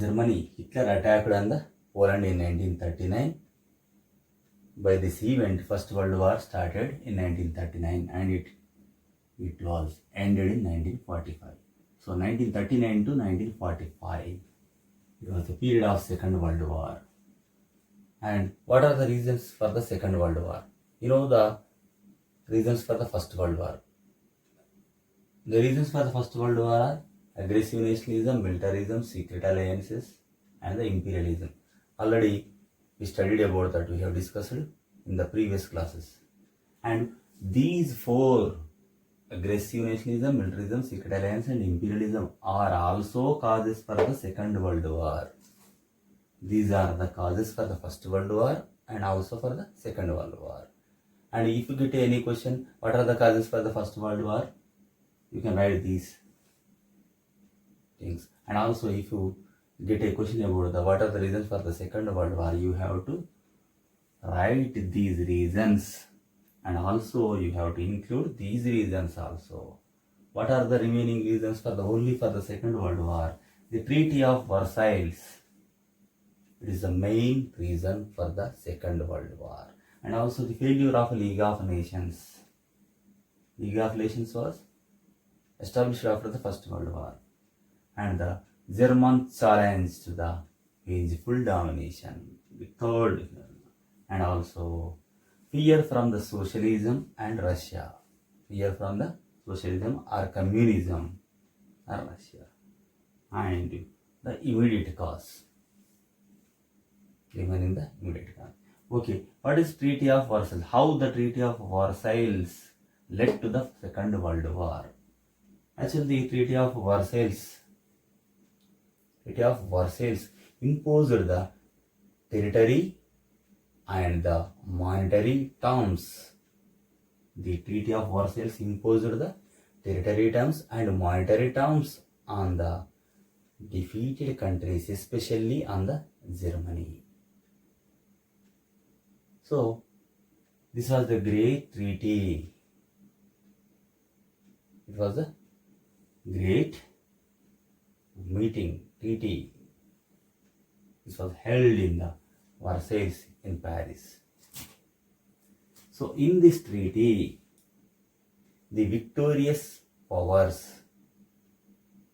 Germany, Hitler attacked on the Poland in 1939. By this event, First World War started in 1939 and it was ended in 1945. So 1939 to 1945, it was the period of Second World War. And what are the reasons for the Second World War? You know the reasons for the First World War. The reasons for the First World War are aggressive nationalism, militarism, secret alliances, and the imperialism. Already we studied about that, we have discussed in the previous classes. And these four, aggressive nationalism, militarism, secret alliance, and imperialism, are also causes for the Second World War. These are the causes for the First World War and also for the Second World War. And if you get any question, what are the causes for the First World War? You can write these things. And also if you get a question about what are the reasons for the Second World War, you have to write these reasons, and also you have to include these reasons also. What are the remaining reasons for the only for the Second World War? The Treaty of Versailles. It is the main reason for the Second World War. And also the failure of League of Nations. League of Nations was established after the First World War. And the German challenge to the vengeful domination. The third. And also fear from the socialism and Russia. Fear from the socialism or communism or Russia. And the immediate cause. Remaining the immediate cause. Okay, what is Treaty of Versailles? How the Treaty of Versailles led to the Second World War? Actually, the Treaty of Versailles imposed the territory and the monetary terms. The Treaty of Versailles imposed the territory terms and monetary terms on the defeated countries, especially on the Germany. So, this was the great treaty. It was a great treaty. This was held in the Versailles in Paris. So in this treaty, the victorious powers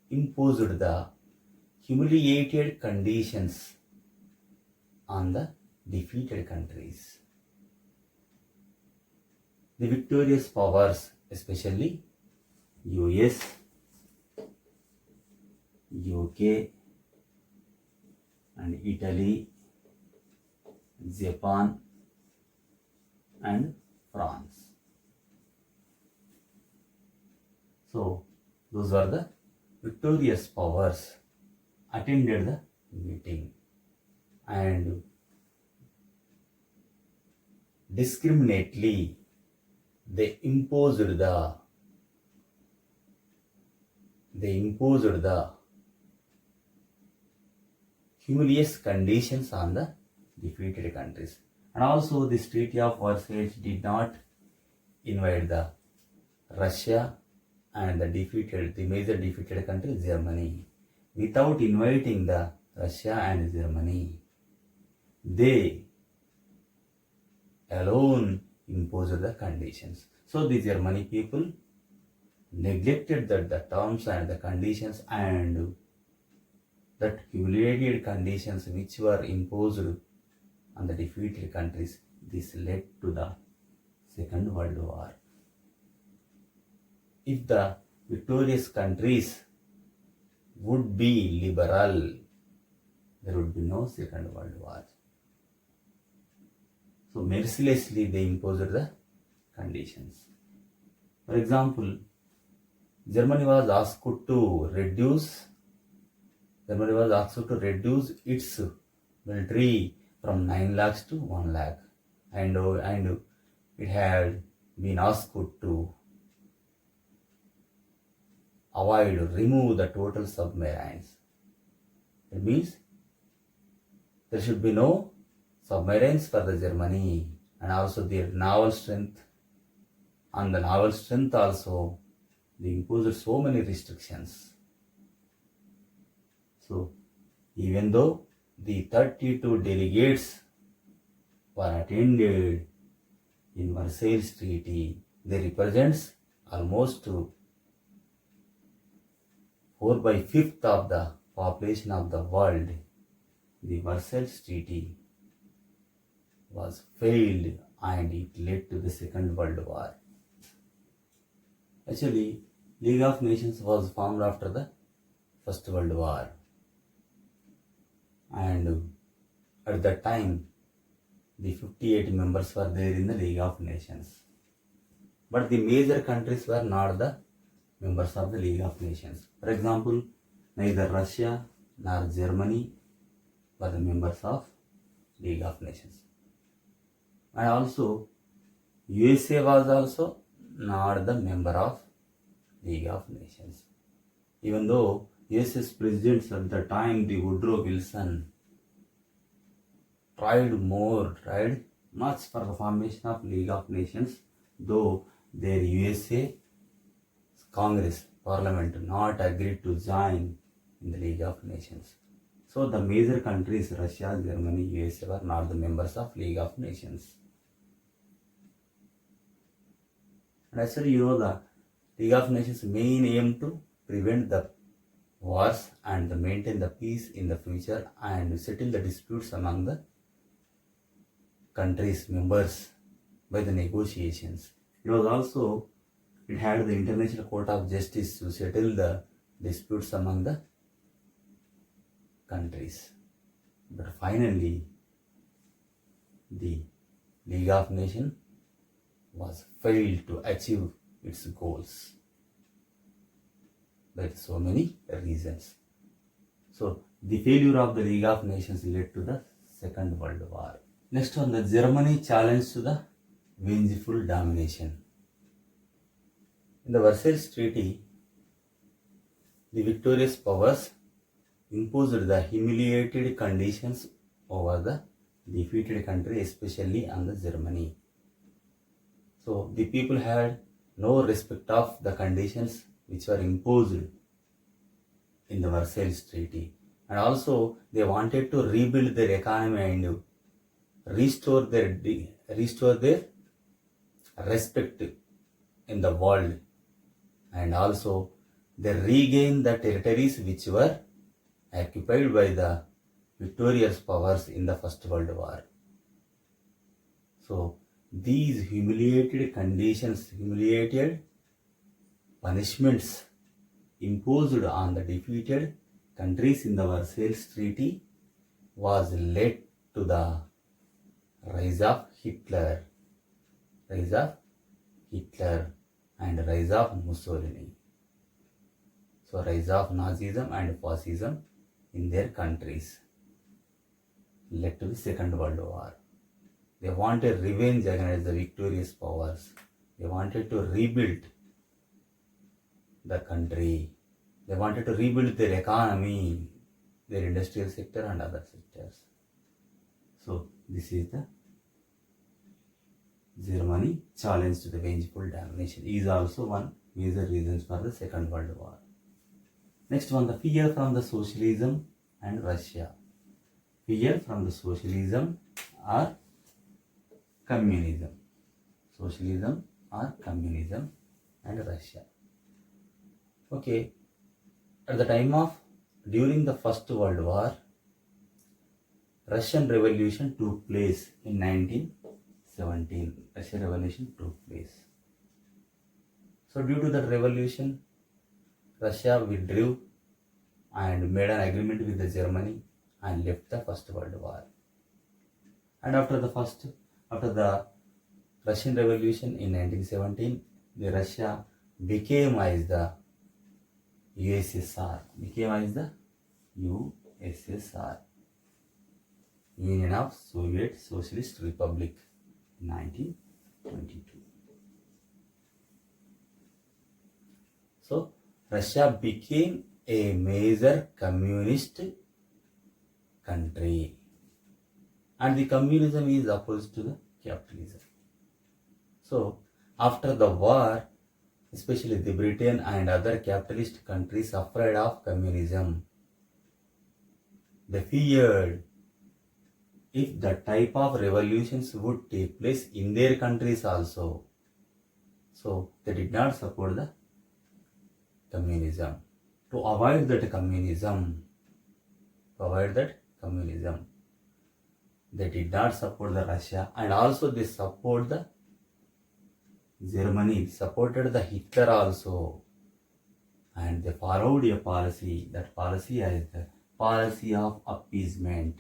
imposed the humiliated conditions on the defeated countries. The victorious powers, especially US, UK, and Italy, Japan, and France. So, those were the victorious powers attended the meeting and discriminately they imposed the humilious conditions on the defeated countries. And also this Treaty of Versailles did not invite the Russia and the major defeated country Germany. Without inviting the Russia and Germany, they alone imposed the conditions. So the Germany people neglected the terms and the conditions and that humiliated conditions which were imposed on the defeated countries. This led to the Second World War. If the victorious countries would be liberal, there would be no Second World War. So mercilessly they imposed the conditions. For example, Germany was asked to reduce its military from 9 lakhs to 1 lakh, and it had been asked to remove the total submarines. It means there should be no submarines for the Germany, and also their naval strength. On the naval strength also, they imposed so many restrictions. So even though the 32 delegates were attended in Versailles Treaty, they represents almost 4 by 5th of the population of the world. The Versailles Treaty was failed and it led to the Second World War. Actually, League of Nations was formed after the First World War, and at that time the 58 members were there in the League of Nations, but the major countries were not the members of the League of Nations. For example, neither Russia nor Germany were the members of League of Nations, and also USA was also not the member of League of Nations. Even though US's president at the time, the Woodrow Wilson, tried much for the formation of League of Nations, though their USA Congress Parliament not agreed to join in the League of Nations. So the major countries Russia, Germany, USA were not the members of League of Nations. And actually, the League of Nations main aim to prevent the wars and maintain the peace in the future and settle the disputes among the countries members by the negotiations. It had the International Court of Justice to settle the disputes among the countries. But finally, the League of Nations was failed to achieve its goals by so many reasons. So the failure of the League of Nations led to the Second World War. Next one, the Germany challenge to the vengeful domination. In the Versailles Treaty, the victorious powers imposed the humiliated conditions over the defeated country, especially on the Germany. So the people had no respect of the conditions which were imposed in the Versailles Treaty, and also they wanted to rebuild their economy and restore their respect in the world, and also they regain the territories which were occupied by the victorious powers in the First World War. So these humiliated punishments imposed on the defeated countries in the Versailles Treaty was led to the rise of Hitler and rise of Mussolini. So rise of Nazism and fascism in their countries led to the Second World War. They wanted revenge against the victorious powers. They wanted to rebuild the country. They wanted to rebuild their economy, their industrial sector and other sectors. So this is the Germany challenge to the vengeful domination. Is also one major reasons for the Second World War. Next one, the fear from the socialism and Russia. Fear from the socialism or communism. Socialism or communism and Russia. Okay, at the time of, during the First World War, Russian Revolution took place in 1917. Russian Revolution took place. So due to that revolution, Russia withdrew and made an agreement with the Germany and left the First World War. And after the Russian Revolution in 1917, the Russia became as the USSR, Union of Soviet Socialist Republic, in 1922. So Russia became a major communist country, and the communism is opposed to the capitalism. So after the war, especially the Britain and other capitalist countries afraid of communism, They feared if the type of revolutions would take place in their countries also. So they did not support the communism. To avoid that communism, they did not support the Russia, and also they support the Germany, supported the Hitler also, and they followed a policy. That policy is the policy of appeasement.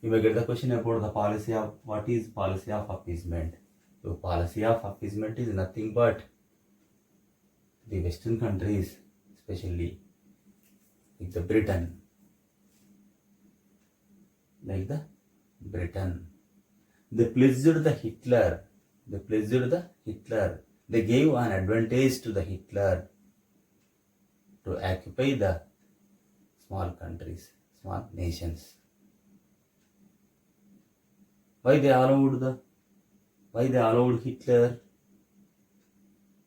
You may get the question about the policy of what is policy of appeasement. The policy of appeasement is nothing but the Western countries, especially like the Britain, they pleased the Hitler. They gave an advantage to the Hitler to occupy the small countries, small nations. Why they allowed Hitler?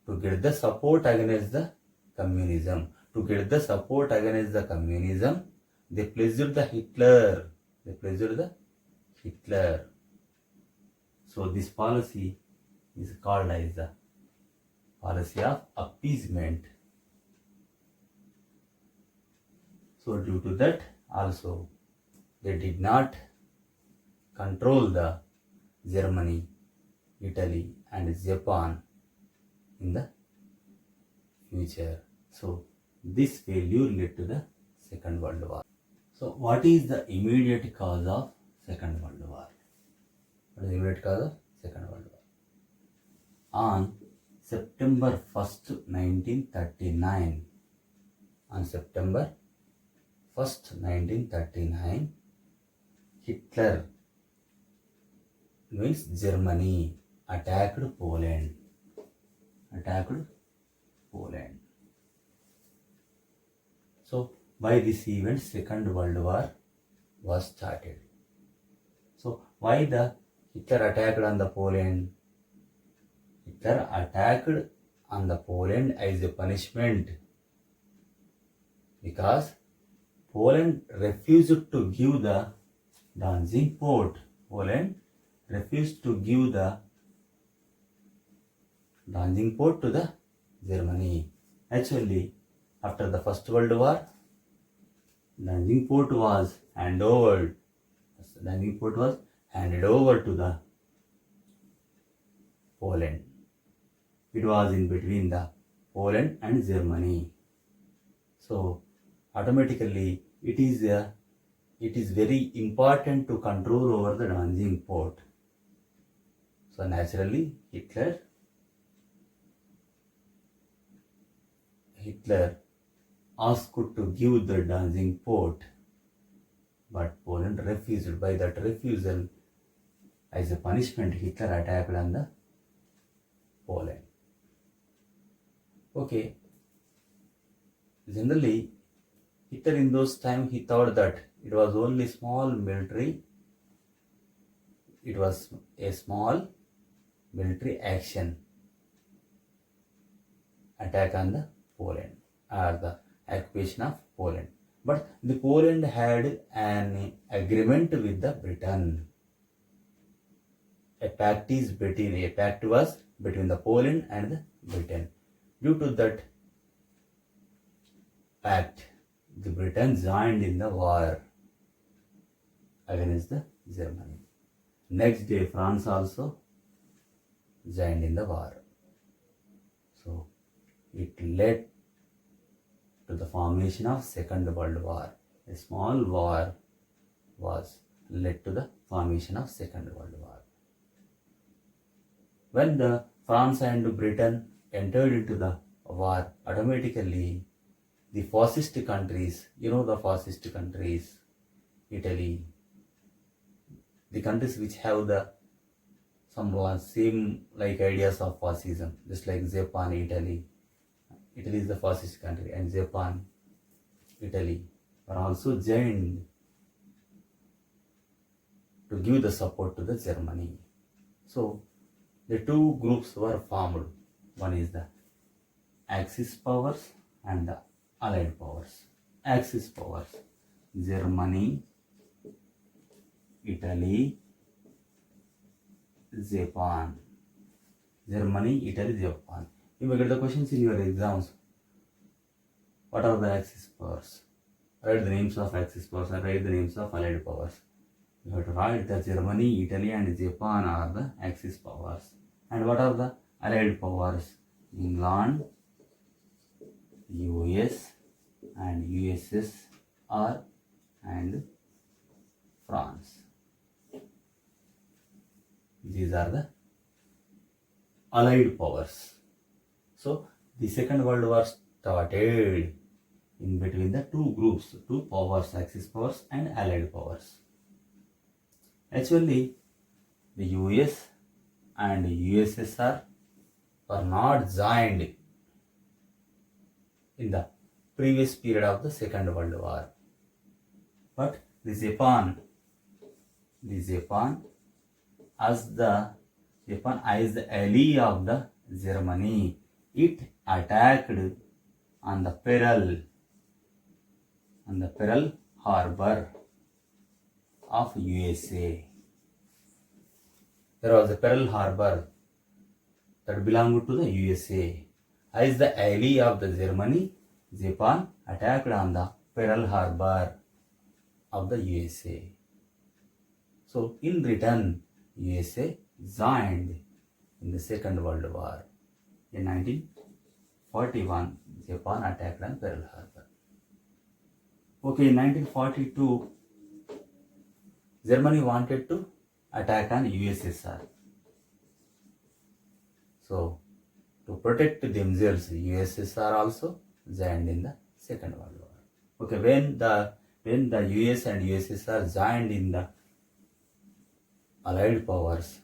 To get the support against the communism. They pleased the Hitler. So this policy is called as the policy of appeasement. So due to that also they did not control the Germany, Italy and Japan in the future. So this failure led to the Second World War. So what is the immediate cause of Second World War? On September 1st, 1939, Hitler, means Germany, attacked Poland. So by this event, Second World War was started. So why the Hitler attacked on the Poland? Hitler attacked on the Poland as a punishment because Poland refused to give the Danzig port. To the Germany. Actually, after the First World War, Danzig port was handed over to the Poland. It was in between the Poland and Germany. So automatically it is very important to control over the Danzig port. So naturally Hitler asked to give the Danzig port, but Poland refused. By that refusal, as a punishment, Hitler attacked on the Poland. Okay. Generally, Hitler in those times, he thought that it was only small military. It was a small military action, attack on the Poland or the occupation of Poland. But the Poland had an agreement with the Britain. A pact was between the Poland and the Britain. Due to that pact, the Britain joined in the war against the Germany. Next day, France also joined in the war. So it led to the formation of Second World War. A small war was led to the formation of Second World War. When the France and Britain entered into the war, automatically the fascist countries, Italy, the countries which have the some same like ideas of fascism, just like Japan, Italy is the fascist country, and Japan, Italy are also joined to give the support to the Germany. So the two groups were formed. One is the Axis powers and the Allied powers. Axis powers, Germany, Italy, Japan. Germany, Italy, Japan. You may get the questions in your exams. What are the Axis powers? Write the names of Axis powers and write the names of Allied powers. You have to write that Germany, Italy and Japan are the Axis powers. And what are the Allied powers? England, US and USSR and France. These are the Allied powers. So the Second World War started in between the two groups, two powers, Axis powers and Allied powers. Actually, the US and USSR were not joined in the previous period of the Second World War. But the Japan as the ally of the Germany, it attacked on the Pearl Harbor of USA. There was a Pearl Harbor that belonged to the USA. As the ally of the Germany, Japan attacked on the Pearl Harbor of the USA. So in return, USA joined in the Second World War. In 1941, Japan attacked on Pearl Harbor. Okay, in 1942, Germany wanted to attack on USSR. So, to protect themselves, USSR also joined in the Second World War. Okay, when the US and USSR joined in the Allied powers,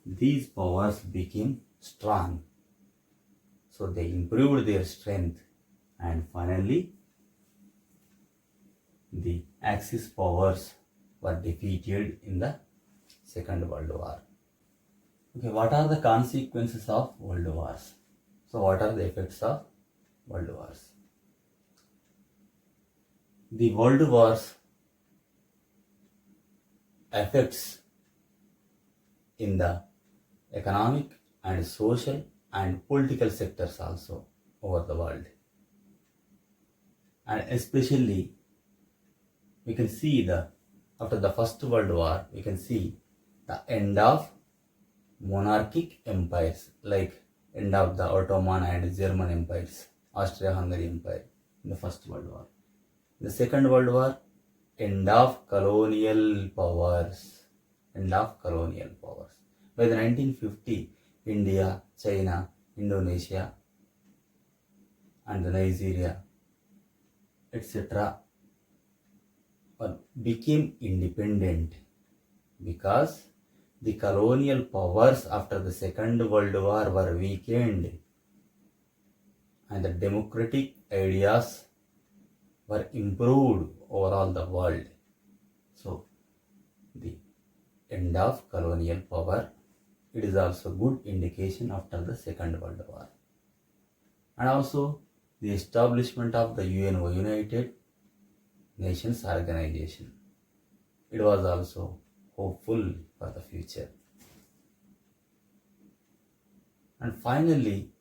these powers became strong. So they improved their strength, and finally the Axis powers were defeated in the Second World War. Okay, what are the consequences of World Wars? So what are the effects of World Wars? The World Wars affects in the economic and social and political sectors also over the world. And especially we can see after the First World War, we can see the end of monarchic empires, like end of the Ottoman and German empires, Austria-Hungary Empire in the First World War. In the Second World War, end of colonial powers. By the 1950, India, China, Indonesia and Nigeria, etc. became independent because the colonial powers after the Second World War were weakened and the democratic ideas were improved over all the world. So, the end of colonial power, it is also good indication after the Second World War. And also the establishment of the UNO, United Nations Organization. It was also hopeful for the future. And finally,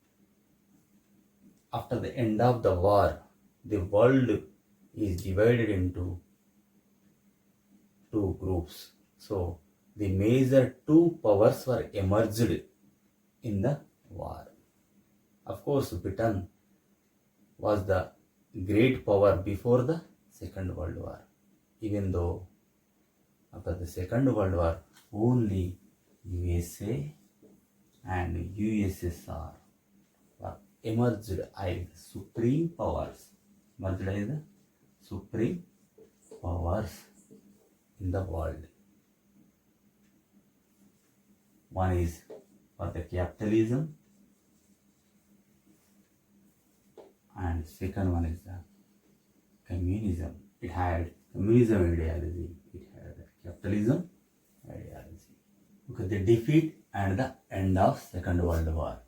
after the end of the war, the world is divided into two groups. So the major two powers were emerged in the war. Of course, Britain was the great power before the Second World War, even though after the Second World War, only USA and USSR were emerged as supreme powers. Emerged as the supreme powers in the world. One is for the capitalism, and second one is the communism. It had communism ideology. It had capitalism ideology. Okay, the defeat and the end of Second World War.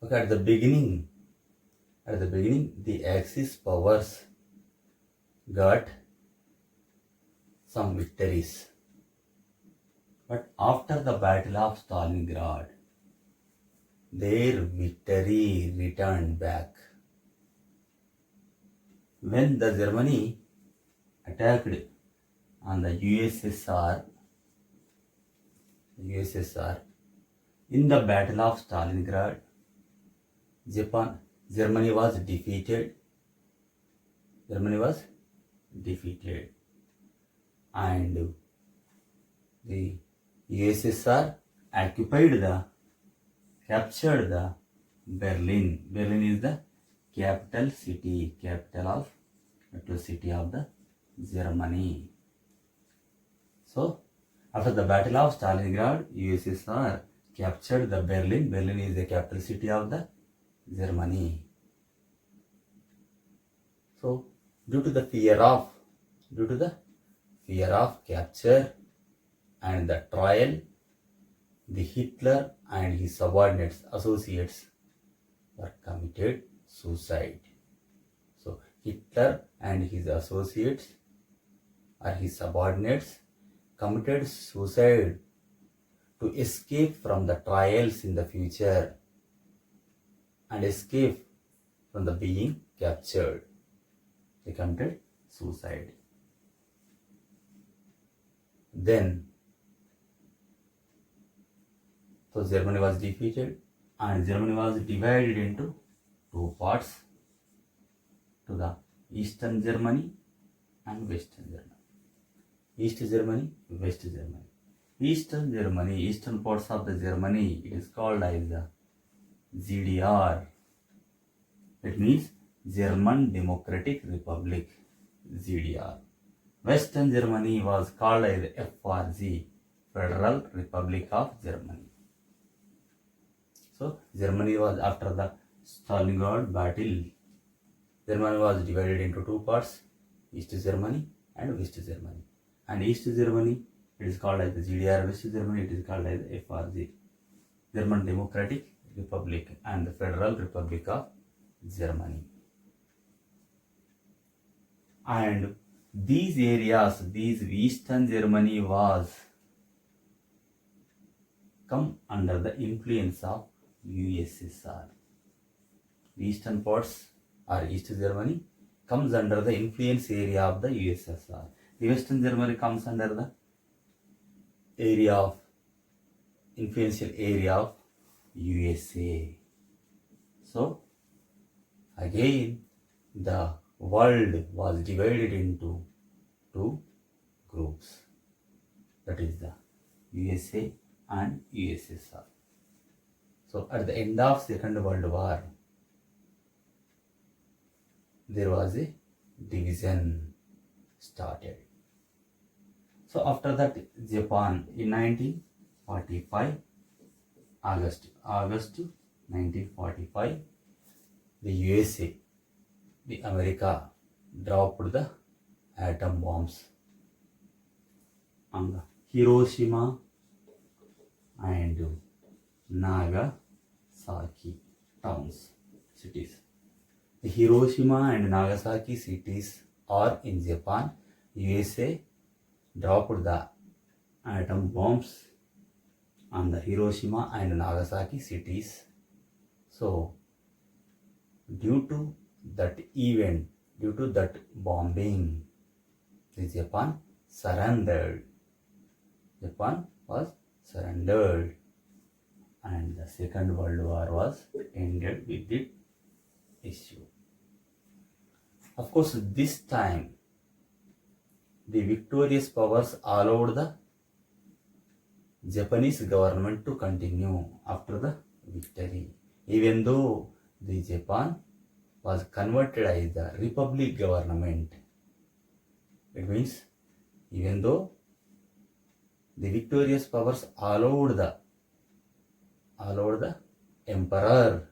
Okay, at the beginning, the Axis powers got some victories. But after the Battle of Stalingrad, their victory returned back. When the Germany attacked on the USSR in the Battle of Stalingrad, Germany was defeated. And the USSR captured the Berlin. Berlin is the capital city of the Germany. So after the Battle of Stalingrad, USSR captured the Berlin. Berlin is the capital city of the Germany. So due to the fear of capture and the trial, the Hitler and his associates were committed suicide. So Hitler and his associates or his subordinates committed suicide to escape from the trials in the future and escape from the being captured. They committed suicide. Then, so Germany was defeated and Germany was divided into two parts, to the Eastern Germany and Western Germany. East Germany, West Germany. Eastern Germany, eastern parts of the Germany, it is called as the GDR. It means German Democratic Republic, GDR. Western Germany was called as FRG, Federal Republic of Germany. So Germany was, after the Stalingrad battle, Germany was divided into two parts, East Germany and West Germany. And East Germany, it is called as the GDR. West Germany, it is called as FRG, German Democratic Republic and the Federal Republic of Germany. And these areas, these Eastern Germany was come under the influence of USSR. Eastern parts or East Germany comes under the influence area of the USSR. The Western Germany comes under the influential area of USA. So again the world was divided into two groups, that is the USA and USSR. So at the end of Second World War, there was a division started. So after that, Japan in 1945, August 1945, the USA, the America dropped the atom bombs on the Hiroshima and Nagasaki cities. The Hiroshima and Nagasaki cities are in Japan. USA dropped the atom bombs on the Hiroshima and Nagasaki cities. So due to that event, due to that bombing, the Japan surrendered. Japan was surrendered and the Second World War was ended with the issue. Of course, this time the victorious powers allowed the Japanese government to continue after the victory, even though the Japan was converted as the republic government. It means even though the victorious powers allowed the emperor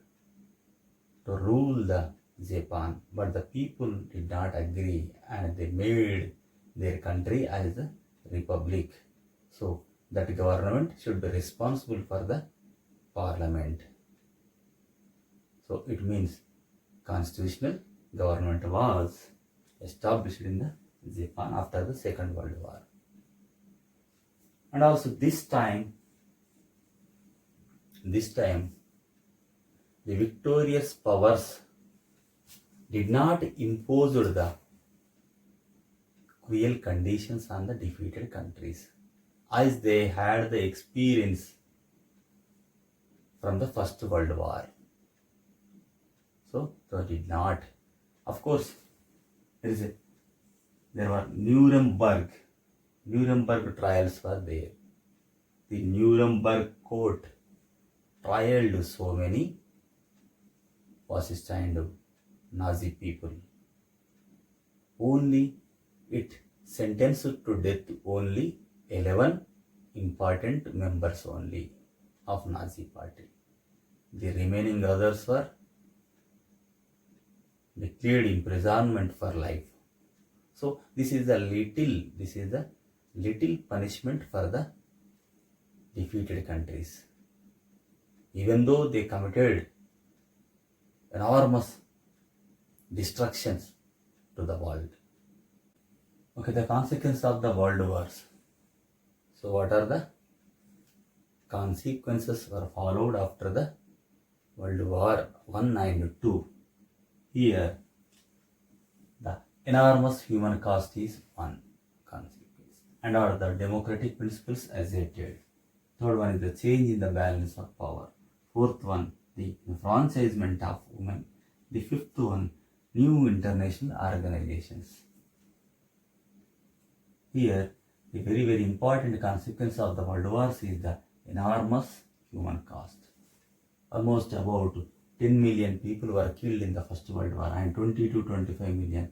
to rule the Japan, but the people did not agree and they made their country as a republic. So that government should be responsible for the parliament. So it means constitutional government was established in the Japan after the Second World War. And also this time the victorious powers did not impose the cruel conditions on the defeated countries, as they had the experience from the First World War. So they did not. Of course, there were Nuremberg trials were there. The Nuremberg court trialed so many fascist and Nazi people. Only it sentenced to death only 11 important members only of Nazi party. The remaining others were declared imprisonment for life. So this is a little punishment for the defeated countries. Even though they committed enormous destructions to the world. Okay, the consequences of the world wars. So what are the consequences were followed after the World War I and II? Here, the enormous human cost is one consequence. And are the democratic principles asserted. Third one is the change in the balance of power. Fourth one, the enfranchisement of women. The fifth one, new international organizations. Here, the very, very important consequence of the world wars is the enormous human cost. Almost about 10 million people were killed in the First World War and 20 to 25 million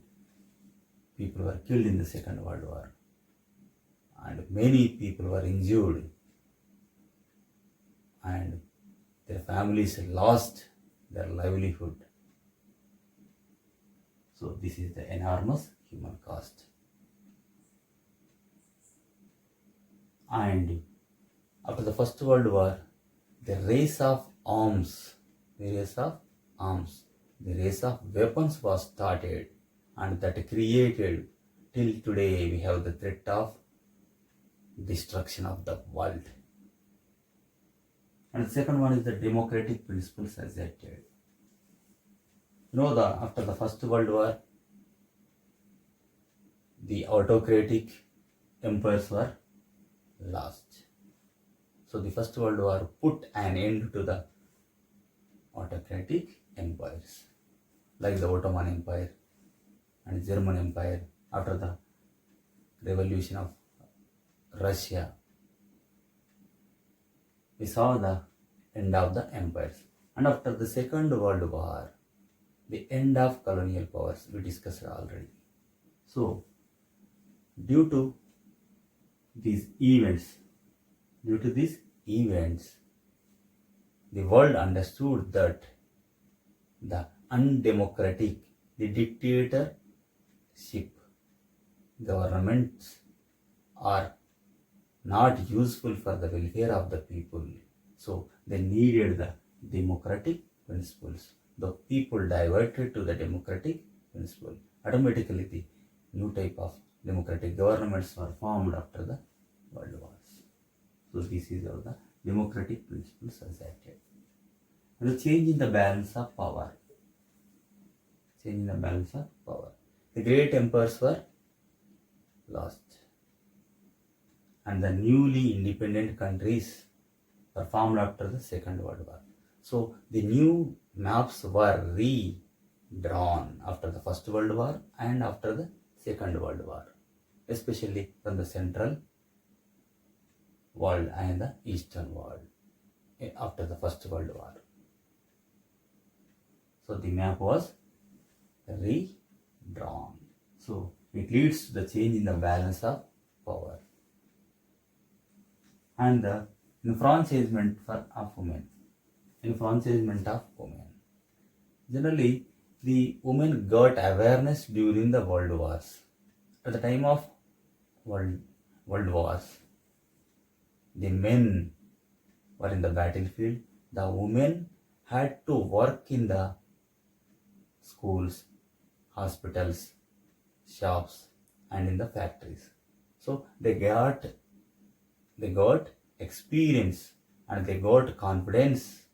people were killed in the Second World War. And many people were injured and their families lost their livelihood. So this is the enormous human cost. And after the First World War, the race of weapons was started, and that created, till today we have the threat of destruction of the world. And the second one is the democratic principles asserted. After the First World War, the autocratic empires were lost. So the First World War put an end to the autocratic empires like the Ottoman Empire and German Empire. After the revolution of Russia, we saw the end of the empires. And after the Second World War, the end of colonial powers, we discussed already. So due to these events, the world understood that the undemocratic, the dictatorship governments are not useful for the welfare of the people. So they needed the democratic principles. The people diverted to the democratic principle. Automatically the new type of democratic governments were formed after the world wars. So this is how the democratic principles asserted. And the change in the balance of power. The great empires were lost. And the newly independent countries were formed after the Second World War. So the new maps were redrawn after the First World War and after the Second World War, especially from the Central world and the Eastern world after the First World War. So the map was redrawn. So it leads to the change in the balance of power. And the enfranchisement of women. Generally, the women got awareness during the world wars. At the time of world wars, the men were in the battlefield. The women had to work in the schools, hospitals, shops and in the factories. So they got experience and they got confidence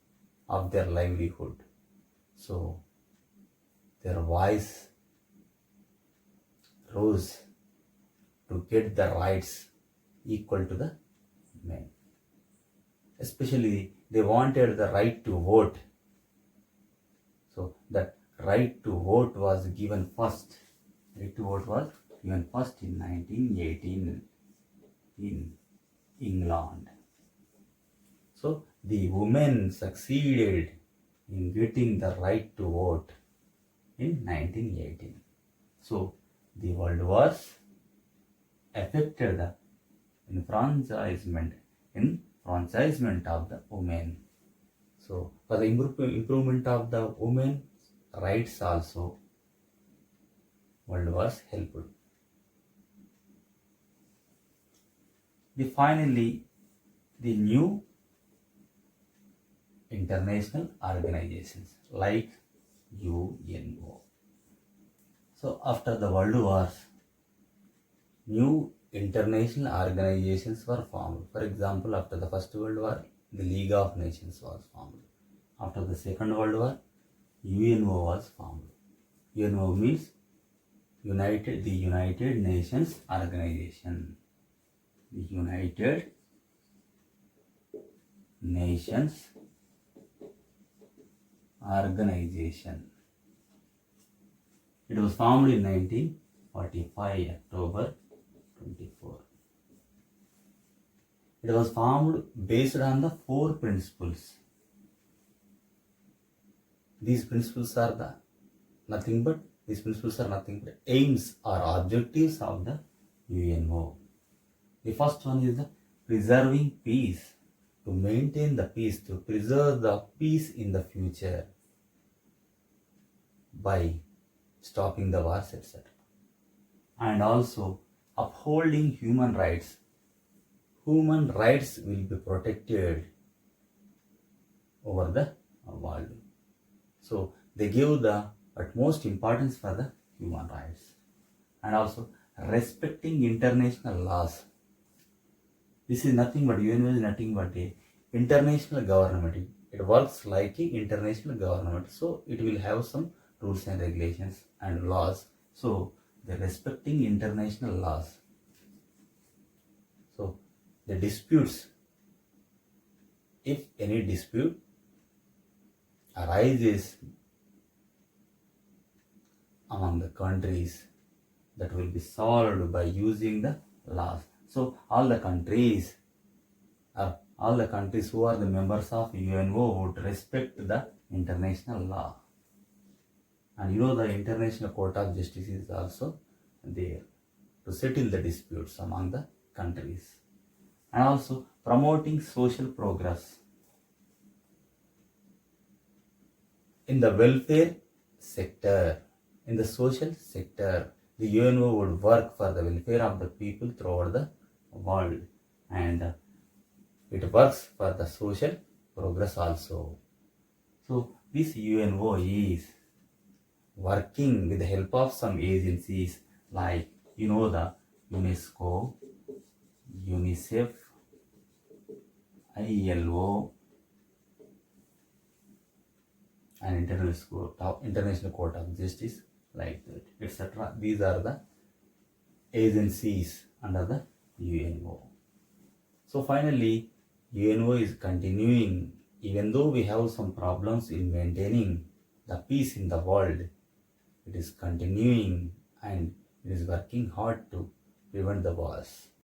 of their livelihood. So their voice rose to get the rights equal to the men. Especially they wanted the right to vote. So that right to vote was given first. Right to vote was given first in 1918 in England. So the women succeeded in getting the right to vote in 1918. So the world wars affected the enfranchisement of the women. So for the improvement of the women rights also, world wars helped. Finally, the new international organizations like UNO. So after the world wars, new international organizations were formed. For example, after the First World War, the League of Nations was formed. After the Second World War, UNO was formed. UNO means the United Nations Organization. The United Nations Organization. It was formed in 1945, October 24. It was formed based on the 4 principles. These principles are nothing but aims or objectives of the UNO. The first one is the preserving peace, to maintain the peace, to preserve the peace in the future by stopping the wars, etc. And also upholding human rights. Human rights will be protected over the world. So they give the utmost importance for the human rights. And also respecting international laws. This is nothing but, UNO is nothing but a international government. It works like an international government. So it will have some rules and regulations and laws. So they're respecting international laws. So the disputes, if any dispute arises among the countries, that will be solved by using the laws. So all the countries who are the members of UNO would respect the international law. And the International Court of Justice is also there to settle the disputes among the countries. And also promoting social progress. In the welfare sector, in the social sector, the UNO would work for the welfare of the people throughout the world, and it works for the social progress also. So this UNO is working with the help of some agencies like the UNESCO, UNICEF, ILO, and International Court of Justice, like that, etc. These are the agencies under the UNO. So finally, UNO is continuing, even though we have some problems in maintaining the peace in the world, it is continuing and it is working hard to prevent the wars.